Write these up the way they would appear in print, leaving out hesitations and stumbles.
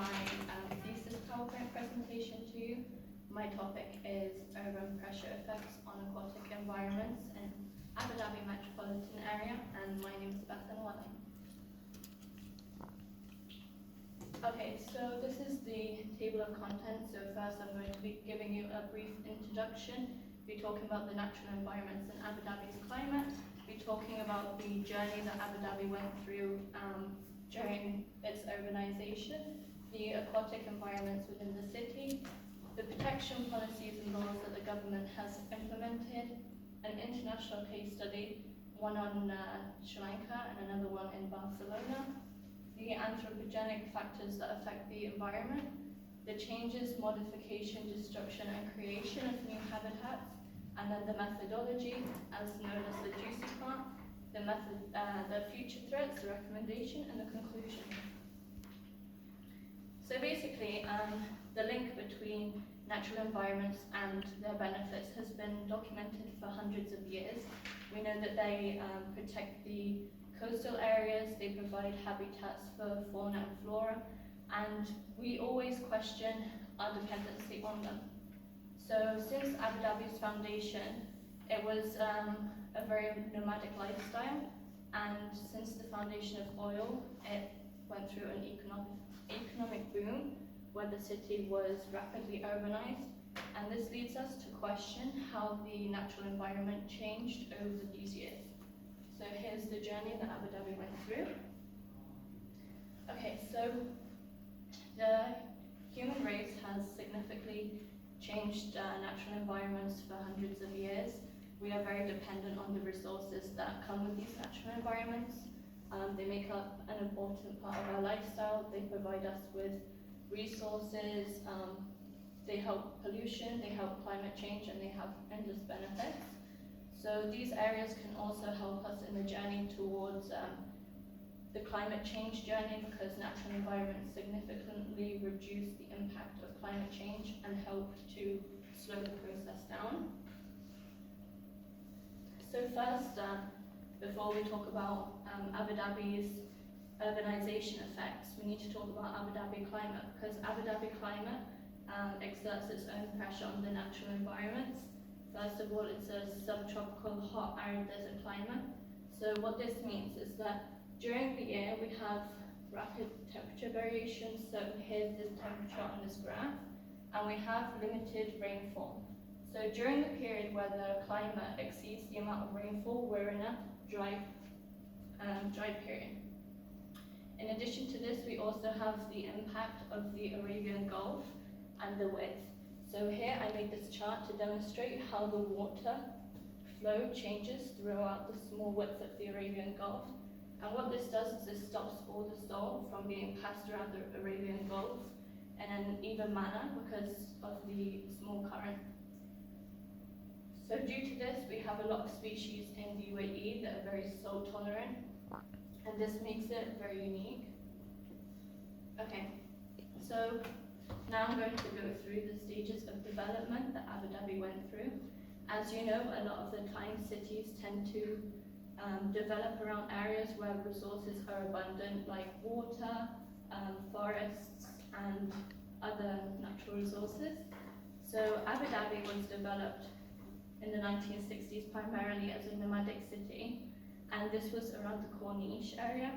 my thesis PowerPoint presentation to you. My topic is urban pressure effects on aquatic environments in Abu Dhabi metropolitan area, and my name is Bethans. Okay, so this is the table of contents. So first I'm going to be giving you a brief introduction, be talking about the natural environments in Abu Dhabi's climate, be talking about the journey that Abu Dhabi went through during its urbanization, the aquatic environments within the city, the protection policies and laws that the government has implemented, an international case study, one on Sri Lanka and another one in Barcelona, the anthropogenic factors that affect the environment, the changes, modification, destruction and creation of new habitats, and then the methodology, as known as the juicy part, the future threats, the recommendation, and the conclusion. So basically, the link between natural environments and their benefits has been documented for hundreds of years. We know that they protect the coastal areas, they provide habitats for fauna and flora, and we always question our dependency on them. So since Abu Dhabi's foundation, it was a very nomadic lifestyle, and since the foundation of oil, it went through an economic boom where the city was rapidly urbanized, and this leads us to question how the natural environment changed over these years. So here's the journey that Abu Dhabi went through. Okay, so the human race has significantly changed natural environments for hundreds of years. We are very dependent on the resources that come with these natural environments. They make up an important part of our lifestyle. They provide us with resources, they help pollution, they help climate change, and they have endless benefits. So these areas can also help us in the journey towards the climate change journey, because natural environments significantly reduce the impact of climate change and help to slow the process down. So first, before we talk about Abu Dhabi's urbanization effects, we need to talk about Abu Dhabi climate, because Abu Dhabi climate exerts its own pressure on the natural environments. First of all, it's a subtropical hot arid desert climate. So what this means is that during the year we have rapid temperature variations. So here's the temperature on this graph, and we have limited rainfall. So during the period where the climate exceeds the amount of rainfall, we're in a dry period. In addition to this, we also have the impact of the Arabian Gulf and the width. So here I made this chart to demonstrate how the water flow changes throughout the small width of the Arabian Gulf. And what this does is it stops all the salt from being passed around the Arabian Gulf in an even manner because of the small current. So due to this, we have a lot of species in the UAE that are very salt tolerant, and this makes it very unique. Okay, so now I'm going to go through the stages of development that Abu Dhabi went through. As you know, a lot of the time cities tend to develop around areas where resources are abundant, like water, forests, and other natural resources. So Abu Dhabi was developed in the 1960s primarily as a nomadic city, and this was around the Corniche area.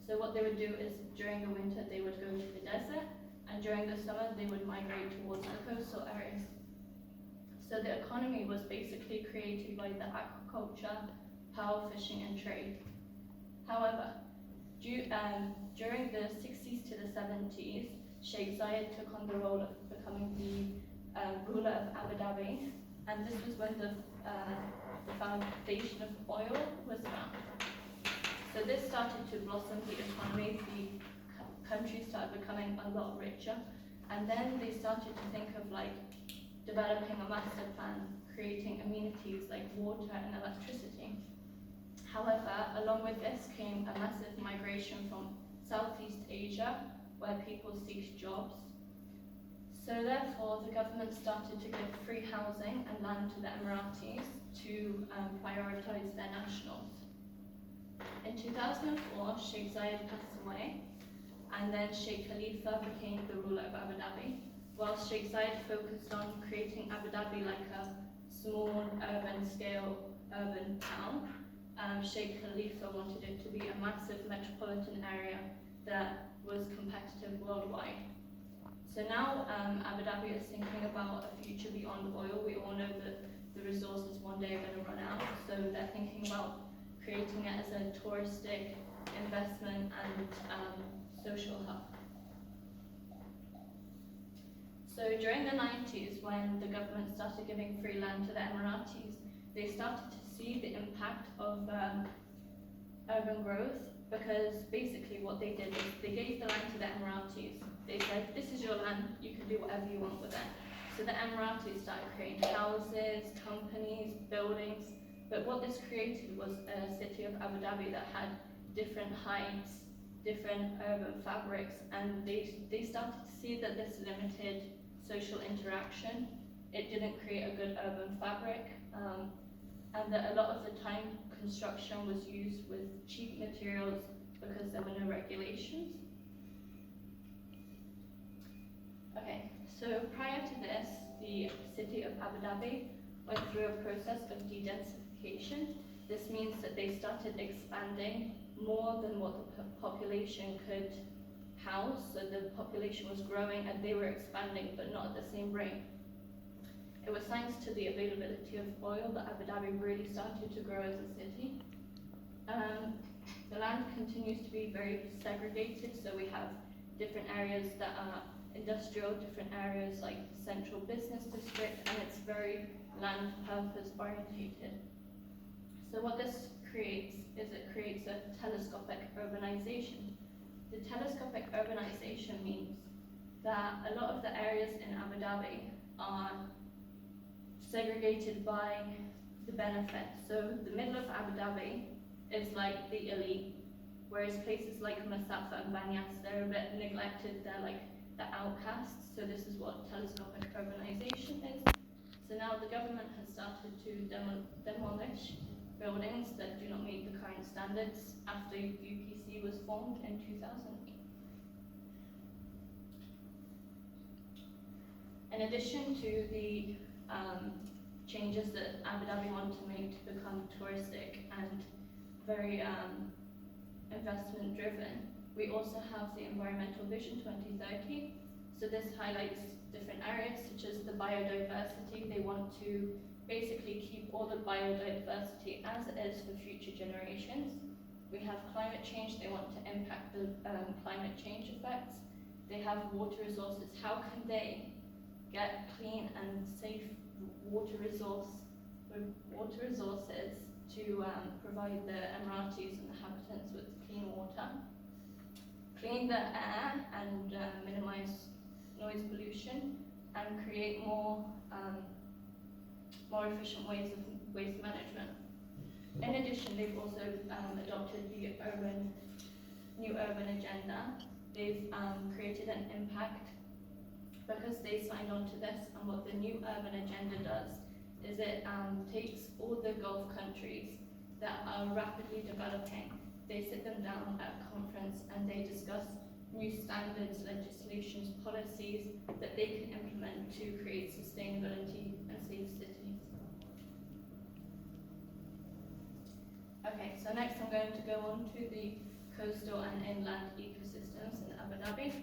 So what they would do is during the winter they would go to the desert, and during the summer they would migrate towards the coastal areas. So the economy was basically created by the aquaculture, power fishing and trade. However, during the 60s to the 70s, Sheikh Zayed took on the role of becoming the ruler of Abu Dhabi, and this was when the foundation of oil was found. So this started to blossom the economy, the country started becoming a lot richer, and then they started to think of developing a master plan, creating amenities like water and electricity. However, along with this came a massive migration from Southeast Asia, where people seek jobs. So therefore, the government started to give free housing and land to the Emiratis to prioritize their nationals. In 2004, Sheikh Zayed passed away, and then Sheikh Khalifa became the ruler of Abu Dhabi, whilst Sheikh Zayed focused on creating Abu Dhabi like a small urban town. Sheikh Khalifa wanted it to be a massive metropolitan area that was competitive worldwide. So now Abu Dhabi is thinking about a future beyond oil. We all know that the resources one day are going to run out, so they're thinking about creating it as a touristic investment and social hub. So during the 90s, when the government started giving free land to the Emiratis, they started to see the impact of urban growth, because basically what they did is they gave the land to the Emiratis. They said, this is your land, you can do whatever you want with it. So the Emiratis started creating houses, companies, buildings, but what this created was a city of Abu Dhabi that had different heights, different urban fabrics, and they started to see that this limited social interaction. It didn't create a good urban fabric, and that a lot of the time construction was used with cheap materials because there were no regulations. Okay, so prior to this, the city of Abu Dhabi went through a process of de-densification. This means that they started expanding more than what the population could house. So the population was growing and they were expanding, but not at the same rate. It was thanks to the availability of oil that Abu Dhabi really started to grow as a city. The land continues to be very segregated, so we have different areas that are industrial, different areas like central business district, and it's very land purpose orientated. So what this creates is it creates a telescopic urbanization. The telescopic urbanization means that a lot of the areas in Abu Dhabi are segregated by the benefits. So the middle of Abu Dhabi is like the elite, whereas places like Masafa and Banyas, they're a bit neglected, they're like the outcasts. So this is what telescopic urbanization is. So now the government has started to demolish buildings that do not meet the current standards after UPC was formed in 2000. In addition to the changes that Abu Dhabi want to make to become touristic and very investment driven, we also have the Environmental Vision 2030. So this highlights different areas such as the biodiversity. They want to basically keep all the biodiversity as it is for future generations. We have climate change. They want to impact the climate change effects. They have water resources. How can they get clean and safe water resources to provide the Emiratis and the inhabitants with clean water, clean the air and minimize noise pollution, and create more efficient ways of waste management. In addition, they've also adopted the new urban agenda. They've created an impact because they signed on to this, and what the new urban agenda does is it takes all the Gulf countries that are rapidly developing, they sit them down at a conference and they discuss new standards, legislations, policies that they can implement to create sustainability and safe cities. Okay, so next I'm going to go on to the coastal and inland ecosystems in Abu Dhabi.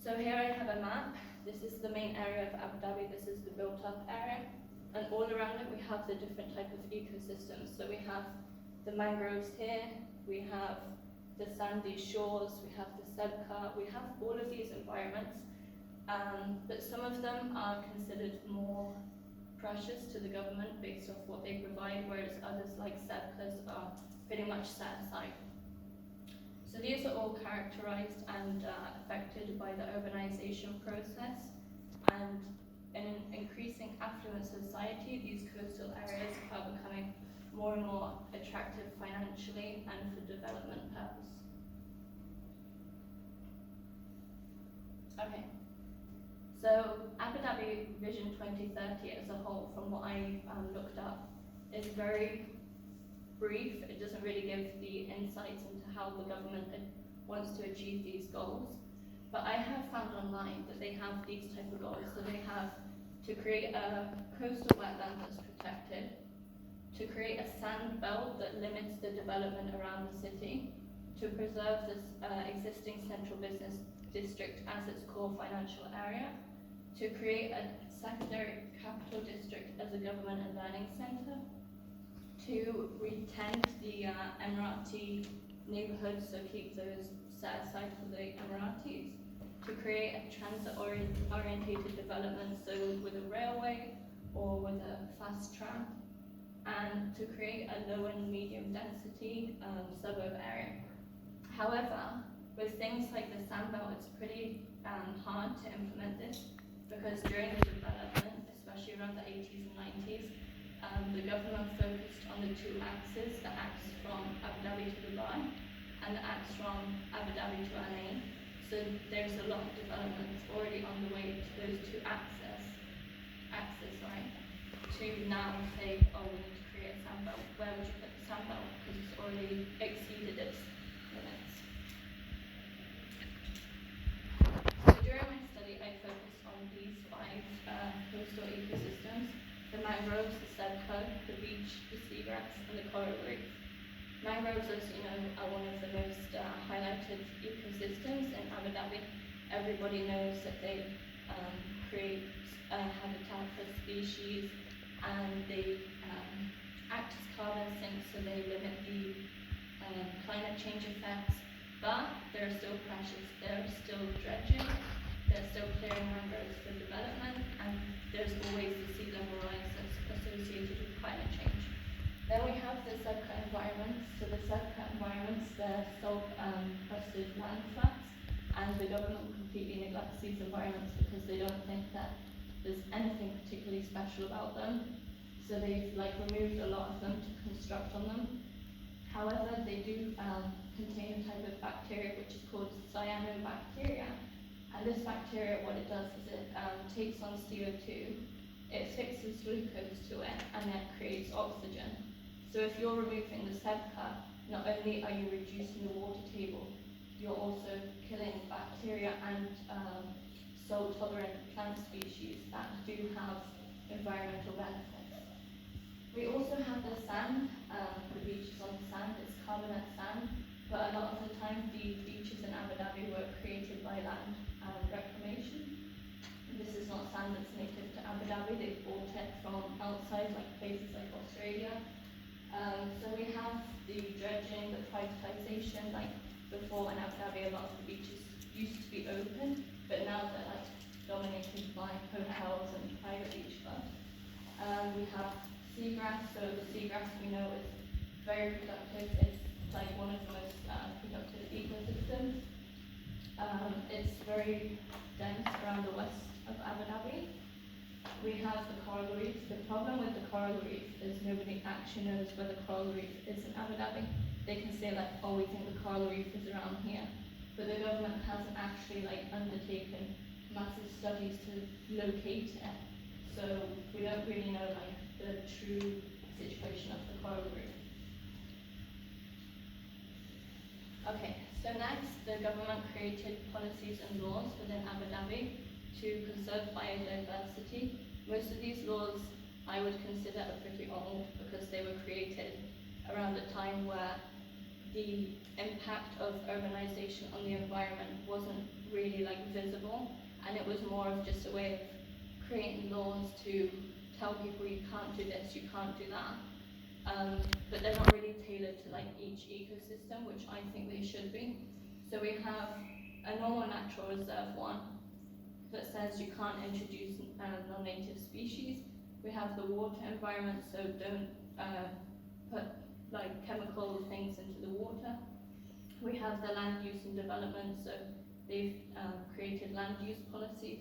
So here I have a map. This is the main area of Abu Dhabi. This is the built-up area. And all around it we have the different type of ecosystems. So we have the mangroves here, we have the sandy shores, we have the sebkha, we have all of these environments. But some of them are considered more precious to the government based off what they provide, whereas others like sebkhas are pretty much set aside. So these are all characterized and affected by the urbanization process, and in an increasing affluent society, these coastal areas are becoming more and more attractive financially and for development purpose. Okay, so Abu Dhabi Vision 2030 as a whole, from what I looked up, is very brief. It doesn't really give the insights into how the government wants to achieve these goals. But I have found online that they have these type of goals. So they have to create a coastal wetland that's protected, to create a sand belt that limits the development around the city, to preserve this existing central business district as its core financial area, to create a secondary capital district as a government and learning centre, to retend the Emirati neighbourhoods, so keep those set aside for the Emiratis, to create a transit-orientated development, so with a railway or with a fast tram, and to create a low and medium density suburb area. However, with things like the sandbelt, it's pretty hard to implement this because during the development, especially around the 80s and 90s, the government focused on the two axes, the axe from Abu Dhabi to Dubai and the axe from Abu Dhabi to LA. So there's a lot of development already on the way to those two axes, to now say, oh, we need to create a sandbelt. Where would you put the sandbelt? Because it's already exceeded its limits. So during my study, I focused on these 5 coastal ecosystems: the mangroves, the sedge, the beach, the seagrass, and the coral reef. Mangroves, as you know, are one of the most highlighted ecosystems in Abu Dhabi. Everybody knows that they create habitat for species, and they act as carbon sinks, so they limit the climate change effects. But they're still precious. They're still dredging. They're still clearing mangroves for development, and there's always the sea level rise that's associated with climate change. Then we have the subcut environments. So the subcut environments, they're salt-crusted land flats, and the government completely neglects these environments because they don't think that there's anything particularly special about them. So they've removed a lot of them to construct on them. However, they do contain a type of bacteria which is called cyanobacteria. And this bacteria, what it does is it takes on CO2, it fixes glucose to it, and it creates oxygen. So if you're removing the sedca, not only are you reducing the water table, you're also killing bacteria and salt-tolerant plant species that do have environmental benefits. We also have the sand, the beaches on the sand. It's carbonate sand, but a lot of the time the beaches in Abu Dhabi were created by land reclamation. This is not sand that's native to Abu Dhabi. They bought it from outside, like places like Australia. So we have the dredging, the privatization. Like before in Abu Dhabi, a lot of the beaches used to be open, but now they're dominated by hotels and private beach clubs. We have seagrass. So the seagrass we know is very productive. It's one of the most productive ecosystems. It's very dense around the west of Abu Dhabi. We have the coral reef. The problem with the coral reef is nobody actually knows where the coral reef is in Abu Dhabi. They can say oh, we think the coral reef is around here, but the government hasn't actually undertaken massive studies to locate it. So we don't really know the true situation of the coral reef. Okay, so next, the government created policies and laws within Abu Dhabi to conserve biodiversity. Most of these laws I would consider are pretty old because they were created around a time where the impact of urbanization on the environment wasn't really visible, and it was more of just a way of creating laws to tell people you can't do this, you can't do that. But they're not really tailored to each ecosystem, which I think they should be. So we have a normal natural reserve one that says you can't introduce non-native species. We have the water environment, so don't put chemical things into the water. We have the land use and development, so they've created land use policies.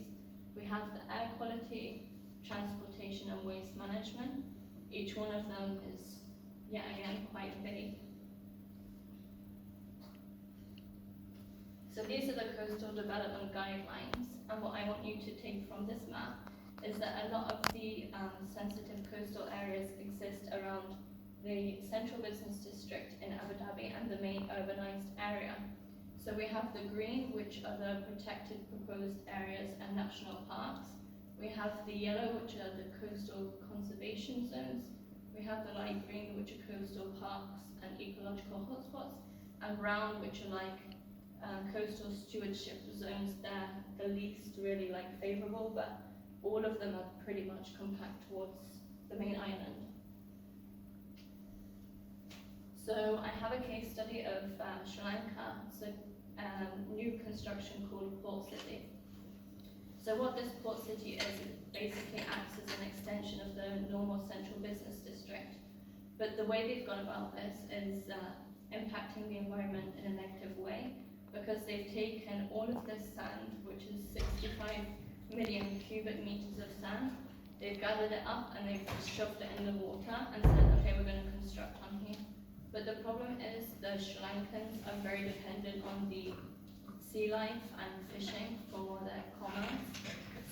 We have the air quality, transportation and waste management. Each one of them is, yet again, quite vague. So these are the coastal development guidelines, and what I want you to take from this map is that a lot of the sensitive coastal areas exist around the central business district in Abu Dhabi and the main urbanized area. So we have the green, which are the protected proposed areas and national parks. We have the yellow, which are the coastal conservation zones. We have the light green, which are coastal parks and ecological hotspots, and brown, which are like coastal stewardship zones. They're the least really like favourable, but all of them are pretty much compact towards the main island. So I have a case study of Sri Lanka. It's a new construction called Port City. So what this port city is, it basically acts as an extension of the normal central business district. But the way they've gone about this is impacting the environment in a negative way, because they've taken all of this sand, which is 65 million cubic meters of sand, they've gathered it up and they've shoved it in the water and said, okay, we're going to construct on here. But the problem is the Sri Lankans are very dependent on the sea life and fishing for their commerce.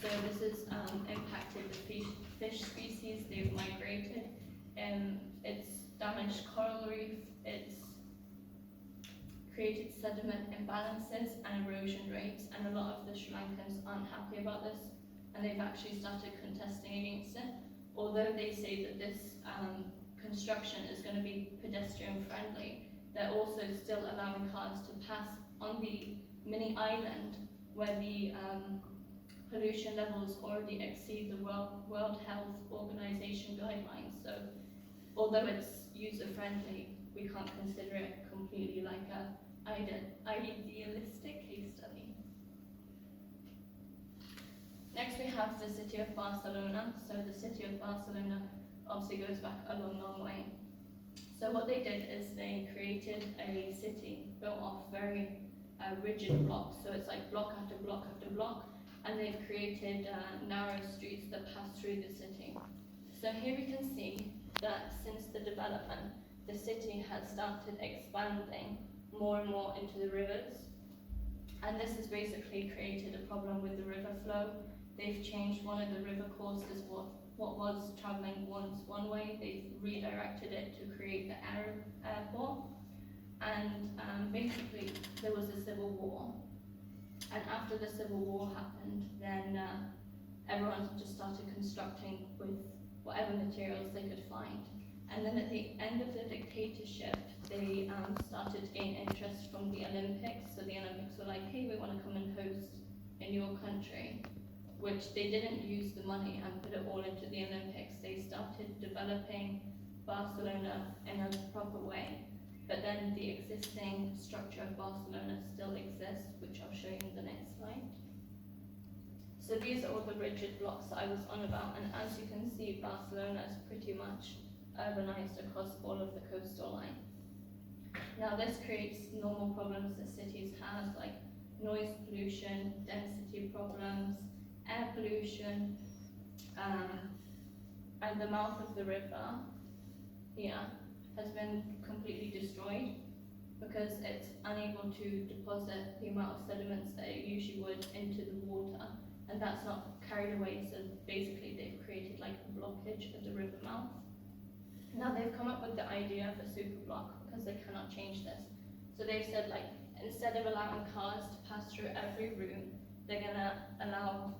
So this has impacted the fish species. They've migrated. It's damaged coral reef. It's created sediment imbalances and erosion rates, and a lot of the Sri Lankans aren't happy about this, and they've actually started contesting against it. Although they say that this construction is going to be pedestrian friendly, they're also still allowing cars to pass on the mini island where the pollution levels already exceed the World Health Organization guidelines. So although it's user friendly, we can't consider it completely like a idealistic case study. Next we have the city of Barcelona. So the city of Barcelona obviously goes back a long, long way. So what they did is they created a city built off very rigid blocks. So it's like block after block after block, and they've created narrow streets that pass through the city. So here we can see that since the development, the city has started expanding more and more into the rivers, and this has basically created a problem with the river flow. They've changed one of the river courses. What was travelling once one way, they've redirected it to create the airport, and basically there was a civil war, and after the civil war happened, then everyone just started constructing with whatever materials they could find. And then at the end of the dictatorship, they started to gain interest from the Olympics. So the Olympics were like, hey, we want to come and host in your country, which they didn't use the money and put it all into the Olympics. They started developing Barcelona in a proper way. But then the existing structure of Barcelona still exists, which I'll show you in the next slide. So these are all the rigid blocks that I was on about, and as you can see, Barcelona is pretty much urbanized across all of the coastal line. Now this creates normal problems that cities have, like noise pollution, density problems, air pollution, and the mouth of the river here has been completely destroyed because it's unable to deposit the amount of sediments that it usually would into the water, and that's not carried away. So basically they've created like a blockage of the river mouth. Now they've come up with the idea of a super block because they cannot change this. So they've said, like, instead of allowing cars to pass through every room, they're gonna allow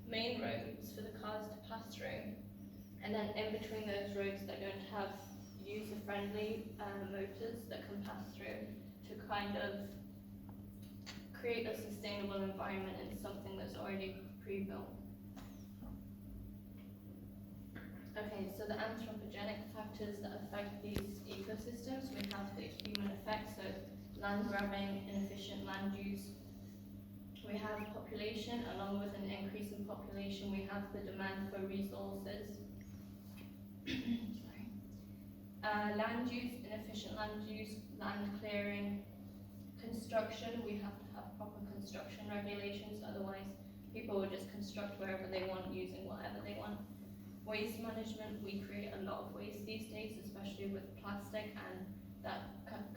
main roads for the cars to pass through, and then in between those roads they're going to have user-friendly motors that can pass through to kind of create a sustainable environment in something that's already pre-built. Okay, so the anthropogenic factors that affect these ecosystems, we have the human effects, so land grabbing, inefficient land use. We have population. Along with an increase in population, we have the demand for resources. Land use, inefficient land use, land clearing. Construction, we have to have proper construction regulations, otherwise people will just construct wherever they want, using whatever they want. Waste management, we create a lot of waste these days, especially with plastic, and that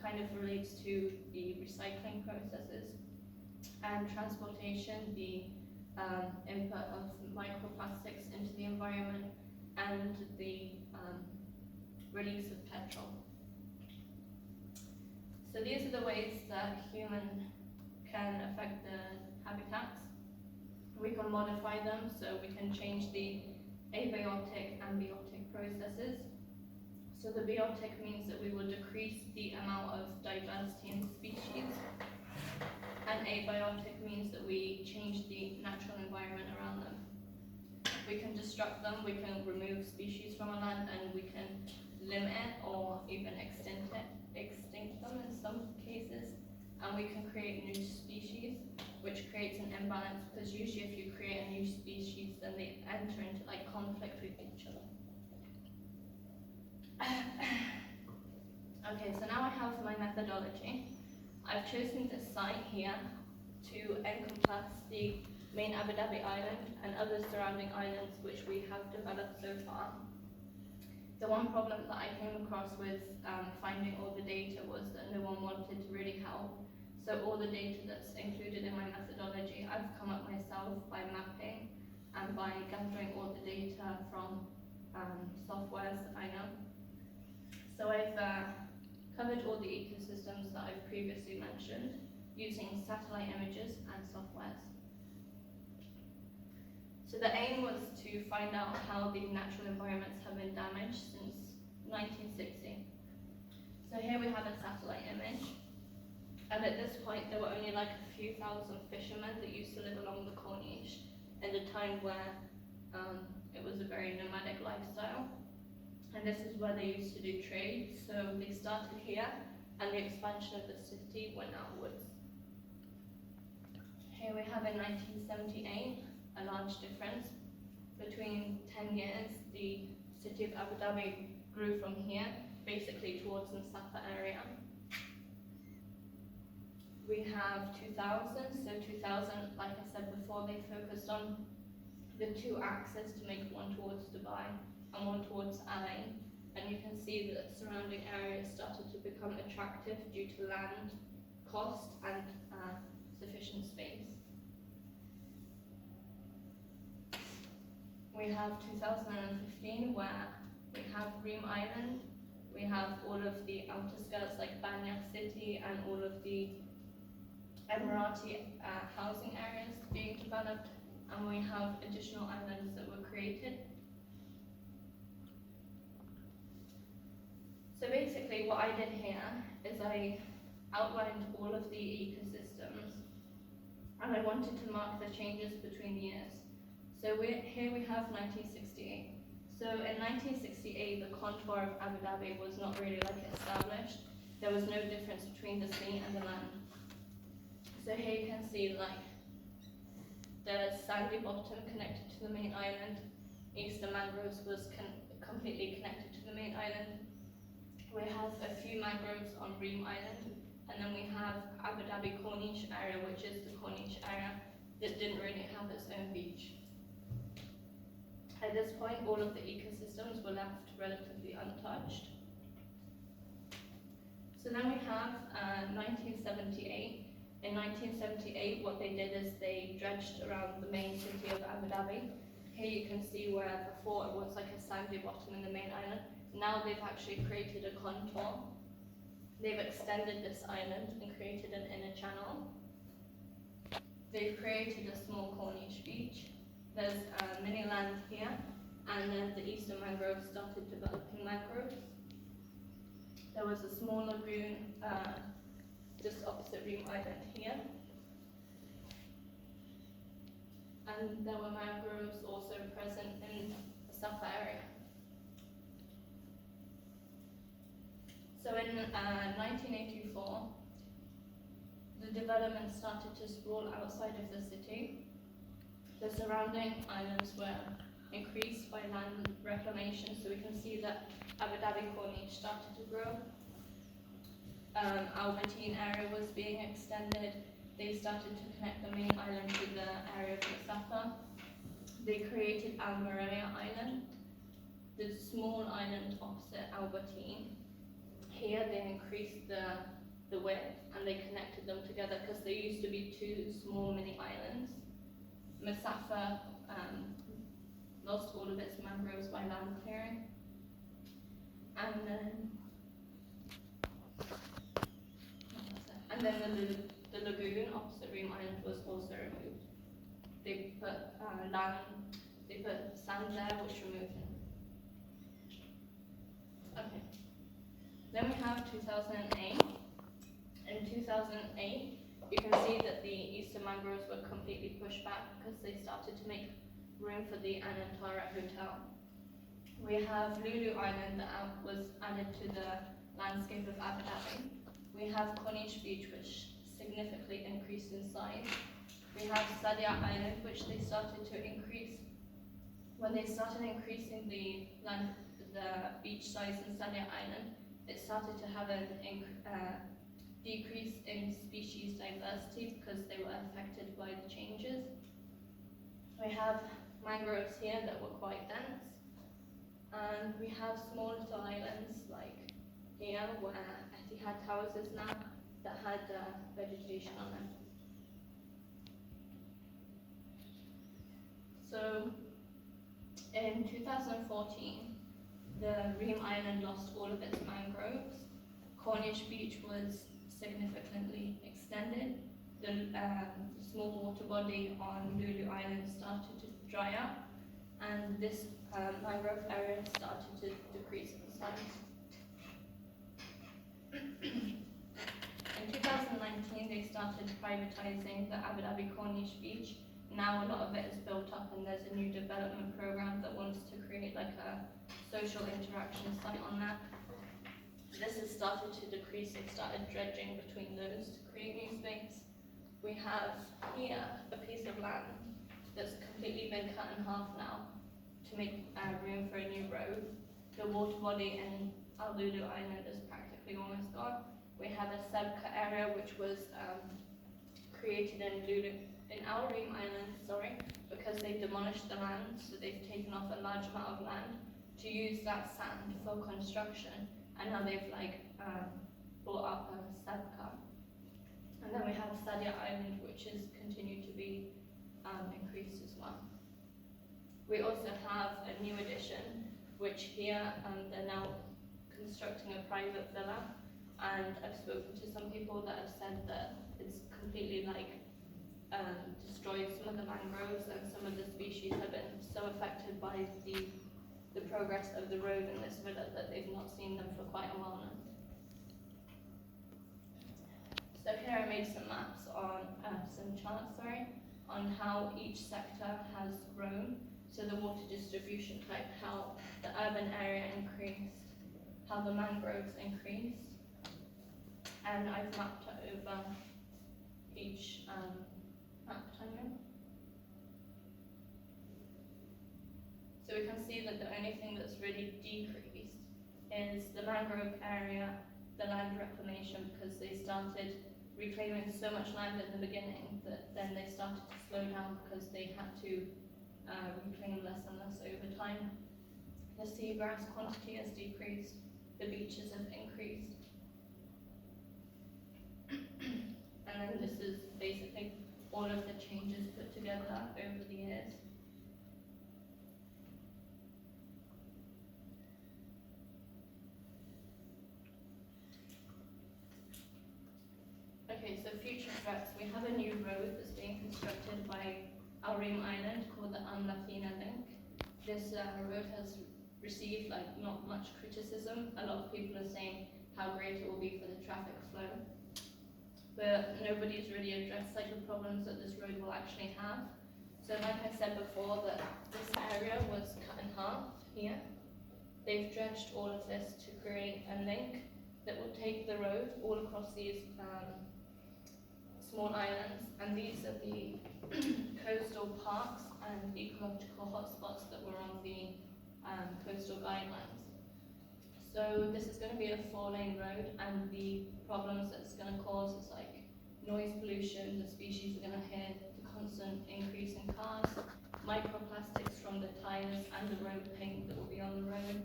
kind of relates to the recycling processes. And transportation, the input of microplastics into the environment, and the release of petrol. So these are the ways that human can affect the habitats. We can modify them, so we can change the abiotic and biotic processes. So the biotic means that we will decrease the amount of diversity in the species, and abiotic means that we change the natural environment around them. We can destruct them, we can remove species from a land, and we can limit it or even extinct them in some cases, and we can create new species, which creates an imbalance, because usually if you create a new species, then they enter into conflict with each other. Okay, so now I have my methodology. I've chosen this site here to encompass the main Abu Dhabi island and other surrounding islands which we have developed so far. The one problem that I came across with finding all the data was that no one wanted to really help. So all the data that's included in my methodology, I've come up myself by mapping and by gathering all the data from softwares that I know. So I've covered all the ecosystems that I've previously mentioned using satellite images and softwares. So the aim was to find out how the natural environments have been damaged since 1960. So here we have a satellite image, and at this point there were only a few thousand fishermen that used to live along the Corniche in the time where it was a very nomadic lifestyle. And this is where they used to do trade. So they started here, and the expansion of the city went outwards. Here we have in 1978 a large difference. Between 10 years, the city of Abu Dhabi grew from here, basically towards the Safa area. We have 2000, so 2000, like I said before, they focused on the two axes to make one towards Dubai and one towards LA, and you can see that surrounding areas started to become attractive due to land cost and sufficient space. We have 2015, where we have Reem Island, we have all of the outer skirts like Banya City and all of the Emirati housing areas being developed, and we have additional islands that were created. So basically what I did here is I outlined all of the ecosystems, and I wanted to mark the changes between the years. So here we have 1968. So in 1968, the contour of Abu Dhabi was not really established. There was no difference between the sea and the land. So here you can see the sandy bottom connected to the main island. Eastern mangroves was completely connected to the main island. We have a few mangroves on Reem Island, and then we have Abu Dhabi Corniche area, which is the Corniche area that didn't really have its own beach. At this point, all of the ecosystems were left relatively untouched. So then we have 1978. In 1978, what they did is they dredged around the main city of Abu Dhabi. Here you can see where before it was a sandy bottom in the main island. Now they've actually created a contour. They've extended this island and created an inner channel. They've created a small Corniche beach. There's mini land here, and then the eastern mangroves started developing mangroves. There was a small lagoon just opposite Reem Island here. And there were mangroves also present in the Safa area. So in 1984, the development started to sprawl outside of the city. The surrounding islands were increased by land reclamation, so we can see that Abu Dhabi Corniche started to grow. Albertine area was being extended. They started to connect the main island to the area of the Safa. They created Al Maria Island, the small island opposite Albertine. Here they increased the width and they connected them together because there used to be two small mini islands. Masafa lost all of its mangroves by land clearing. And then the lagoon opposite they put sand there, which removed it. Okay. Then we have 2008. In 2008, you can see that the eastern mangroves were completely pushed back because they started to make room for the Anantara Hotel. We have Lulu Island that was added to the landscape of Abu Dhabi. We have Corniche Beach, which significantly increased in size. We have Sadia Island, which they started to increase. When they started increasing the beach size in Sadia Island, it started to have a decrease in species diversity because they were affected by the changes. We have mangroves here that were quite dense, and we have small little islands like here where Etihad Towers is now that had vegetation on them. So in 2014, the Reem Island lost all of its mangroves. Corniche Beach was significantly extended. The small water body on Lulu Island started to dry up, and this mangrove area started to decrease in size. In 2019, they started privatizing the Abu Dhabi Corniche Beach. Now a lot of it is built up, and there's a new development program that wants to create like a social interaction site on that. This has started to decrease. They started dredging between those to create new space. We have here a piece of land that's completely been cut in half now to make room for a new road. The water body in Al Lulu Island is practically almost gone. We have a Sebka area which was created in Al Reem Island, because they demolished the land, so they've taken off a large amount of land to use that sand for construction, and now they've brought up a Sebka. And then we have Sadia Island, which has continued to be increased as well. We also have a new addition, which here they're now constructing a private villa, and I've spoken to some people that have said that it's completely destroyed some of the mangroves, and some of the species have been so affected by the progress of the road in this villa that they've not seen them for quite a while now. So here I made some maps on, some charts, on how each sector has grown. So the water distribution type, how the urban area increased, how the mangroves increased, and I've mapped it over each map timeline. So we can see that the only thing that's really decreased is the mangrove area, the land reclamation, because they started reclaiming so much land in the beginning that then they started to slow down because they had to reclaim less and less over time. The seagrass quantity has decreased, the beaches have increased. And then this is basically all of the changes put together over the years. Okay, so future threats. We have a new road that's being constructed by Al Reem Island called the Al Lathina Link. This road has received not much criticism. A lot of people are saying how great it will be for the traffic flow, but nobody's really addressed the problems that this road will actually have. So like I said before, that this area was cut in half here. They've dredged all of this to create a link that will take the road all across these small islands, and these are the coastal parks and ecological hotspots that were on the coastal guidelines. So this is going to be a 4-lane road, and the problems that it's going to cause is noise pollution. The species are going to hear the constant increase in cars, microplastics from the tires and the road paint that will be on the road,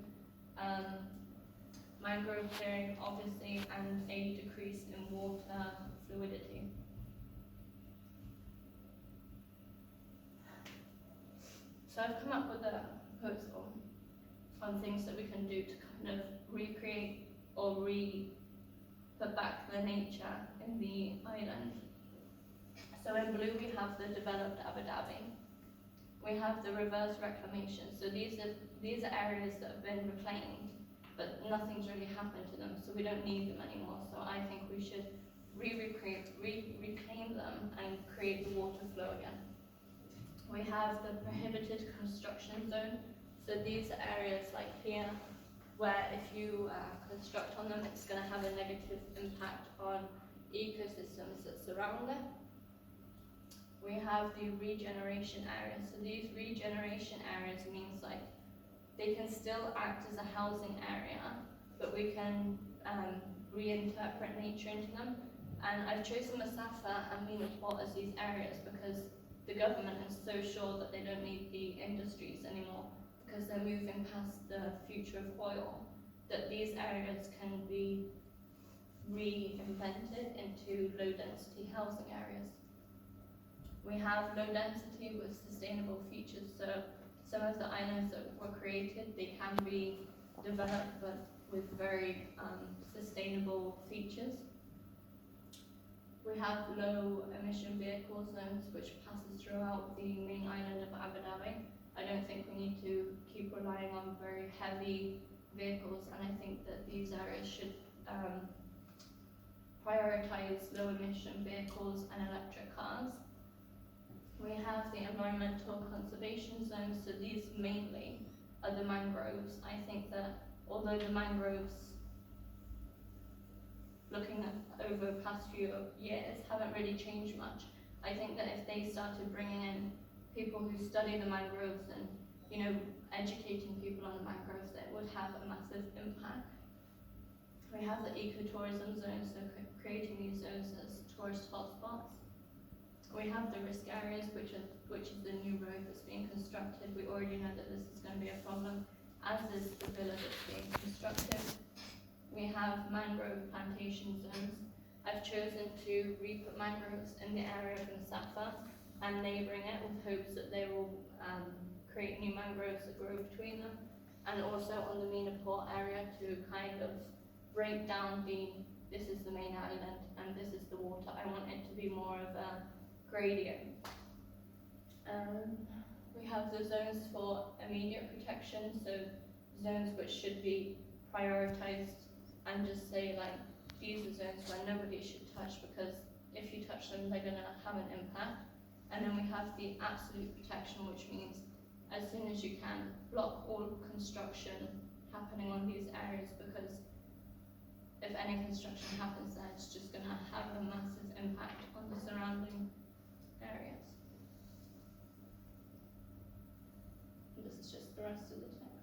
mangrove clearing obviously, and a decrease in water fluidity. So I've come up with a proposal on things that we can do to kind of recreate or put back the nature in the island. So in blue we have the developed Abu Dhabi. We have the reverse reclamation. So these are areas that have been reclaimed, but nothing's really happened to them, so we don't need them anymore. So I think we should reclaim them and create the water flow again. We have the prohibited construction zone. So these are areas like here, where if you construct on them, it's going to have a negative impact on ecosystems that surround it. We have the regeneration areas. So these regeneration areas means like they can still act as a housing area, but we can reinterpret nature into them. And I've chosen Masafa and Mina Port as these areas because the government is so sure that they don't need the industries anymore because they're moving past the future of oil, that these areas can be reinvented into low density housing areas. We have low density with sustainable features, so some of the islands that were created, they can be developed but with very sustainable features. We have low emission vehicle zones which passes throughout the main island of Abu Dhabi. I don't think we need to keep relying on very heavy vehicles, and I think that these areas should prioritize low emission vehicles and electric cars. We have the environmental conservation zones, so these mainly are the mangroves. I think that although the mangroves, looking at over the past few years, haven't really changed much, I think that if they started bringing in people who study the mangroves and, you know, educating people on the mangroves, that would have a massive impact. We have the ecotourism zones, so creating these zones as tourist hotspots. We have the risk areas, which is the new road that's being constructed. We already know that this is going to be a problem, as is the villa that's being constructed. We have mangrove plantation zones. I've chosen to re-put mangroves in the area of Masafa and neighbouring it with hopes that they will create new mangroves that grow between them, and also on the Mina Port area to kind of break down this is the main island and this is the water. I want it to be more of a gradient. We have the zones for immediate protection, so zones which should be prioritized and just say like these are zones where nobody should touch, because if you touch them they're going to have an impact. And then we have the absolute protection, which means as soon as you can block all construction happening on these areas, because if any construction happens there, it's just going to have a massive impact on the surrounding areas. And this is just the rest of the text.